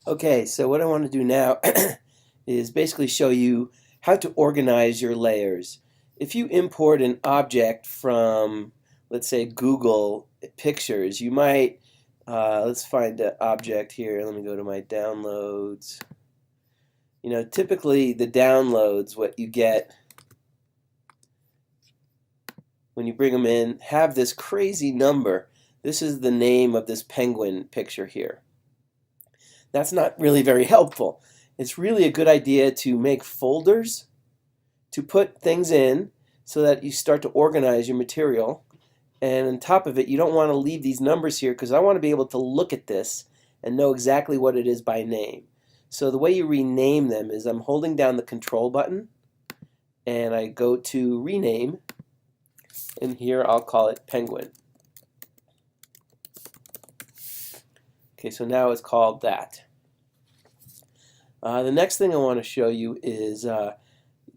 Okay, so what I want to do now is basically show you how to organize your layers. If you import an object from, let's say, Google Pictures, you might, let's find an object here. Let me go to my downloads. Typically the downloads, what you get when you bring them in, have this crazy number. This is the name of this penguin picture here. That's not really very helpful. It's really a good idea to make folders to put things in so that you start to organize your material. And on top of it, you don't want to leave these numbers here because I want to be able to look at this and know exactly what it is by name. So the way you rename them is I'm holding down the control button and I go to rename, and here I'll call it penguin. Okay, so now it's called that. The next thing I want to show you is the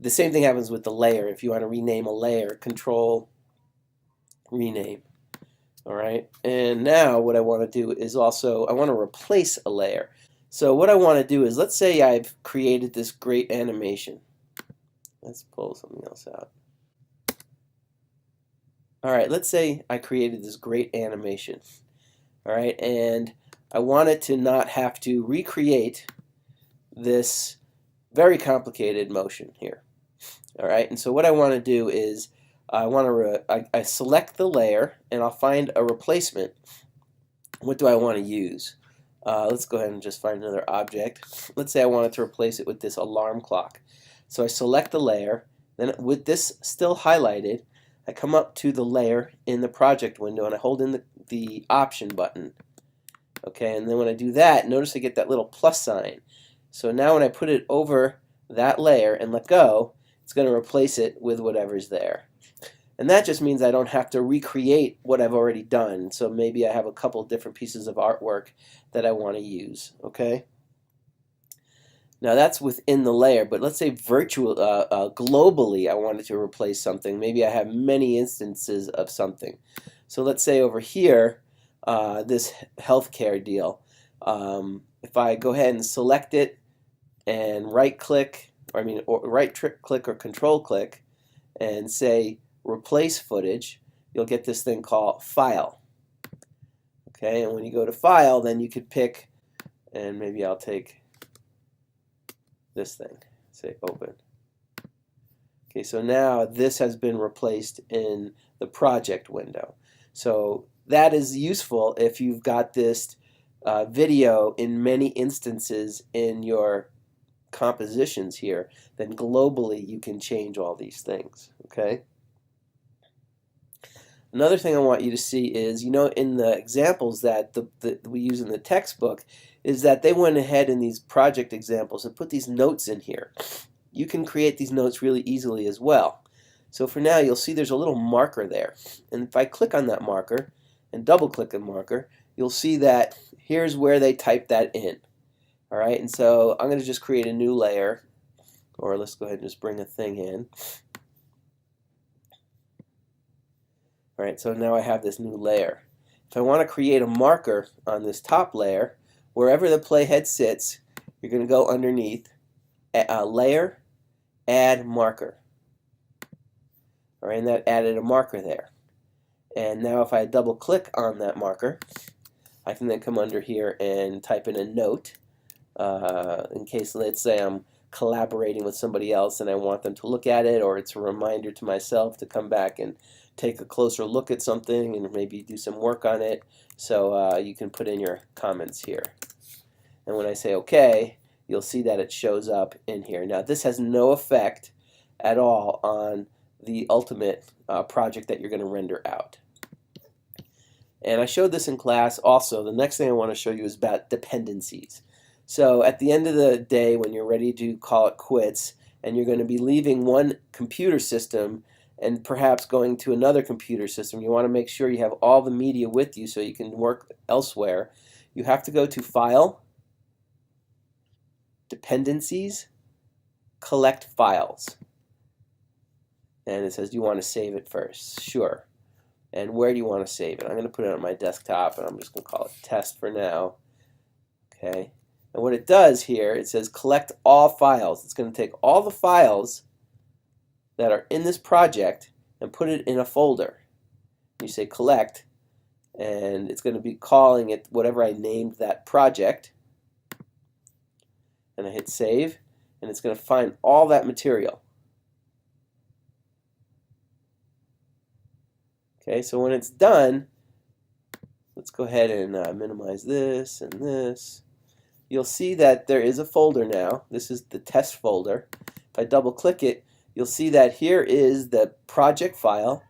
same thing happens with the layer. If you want to rename a layer, control rename. All right, and now what I want to do is also I want to replace a layer. So what I want to do is, let's say I've created this great animation. Let's pull something else out. All right, let's say I created this great animation. All right, and I want it to not have to recreate this very complicated motion here. All right, and so what I want to do is I select the layer and I'll find a replacement. What do I want to use? Let's go ahead and just find another object. Let's say I wanted to replace it with this alarm clock. So I select the layer, then with this still highlighted, I come up to the layer in the project window and I hold in the option button. Okay, and then when I do that, notice I get that little plus sign. So now when I put it over that layer and let go, it's going to replace it with whatever's there. And that just means I don't have to recreate what I've already done. So maybe I have a couple different pieces of artwork that I want to use. Okay. Now that's within the layer, but let's say globally I wanted to replace something. Maybe I have many instances of something. So let's say over here, this healthcare deal. If I go ahead and select it and right click, or right click or control click, and say replace footage, you'll get this thing called file. Okay, and when you go to file, then you could pick, and maybe I'll take this thing, say open. Okay, so now this has been replaced in the project window. So that is useful if you've got this video in many instances in your compositions here, then globally you can change all these things. Okay. Another thing I want you to see is, in the examples that we use in the textbook, is that they went ahead in these project examples and put these notes in here. You can create these notes really easily as well. So for now, you'll see there's a little marker there. And if I click on that marker and double click the marker, you'll see that here's where they type that in. All right, and so I'm going to just create a new layer, or let's go ahead and just bring a thing in. All right, so now I have this new layer. If I want to create a marker on this top layer, wherever the playhead sits, you're going to go underneath layer, add marker. All right, and that added a marker there. And now if I double click on that marker, I can then come under here and type in a note. In case, let's say, I'm collaborating with somebody else and I want them to look at it, or it's a reminder to myself to come back and take a closer look at something and maybe do some work on it. So you can put in your comments here. And when I say OK, you'll see that it shows up in here. Now this has no effect at all on the ultimate project that you're going to render out. And I showed this in class also. The next thing I want to show you is about dependencies. So at the end of the day, when you're ready to call it quits, and you're going to be leaving one computer system and perhaps going to another computer system, you want to make sure you have all the media with you so you can work elsewhere. You have to go to File, Dependencies, Collect Files. And it says, do you want to save it first? Sure. And where do you want to save it? I'm going to put it on my desktop, and I'm just going to call it test for now. Okay. And what it does here, it says collect all files. It's going to take all the files that are in this project and put it in a folder. You say collect, and it's going to be calling it whatever I named that project. And I hit save, and it's going to find all that material. Okay, so when it's done, let's go ahead and minimize this and this. You'll see that there is a folder now. This is the test folder. If I double click it, you'll see that here is the project file,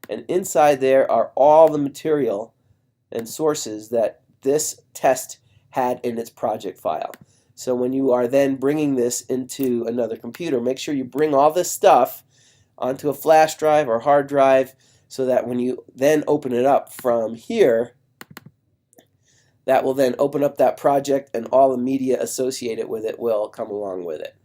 and inside there are all the material and sources that this test had in its project file. So when you are then bringing this into another computer, make sure you bring all this stuff onto a flash drive or hard drive, so that when you then open it up from here, that will then open up that project, and all the media associated with it will come along with it.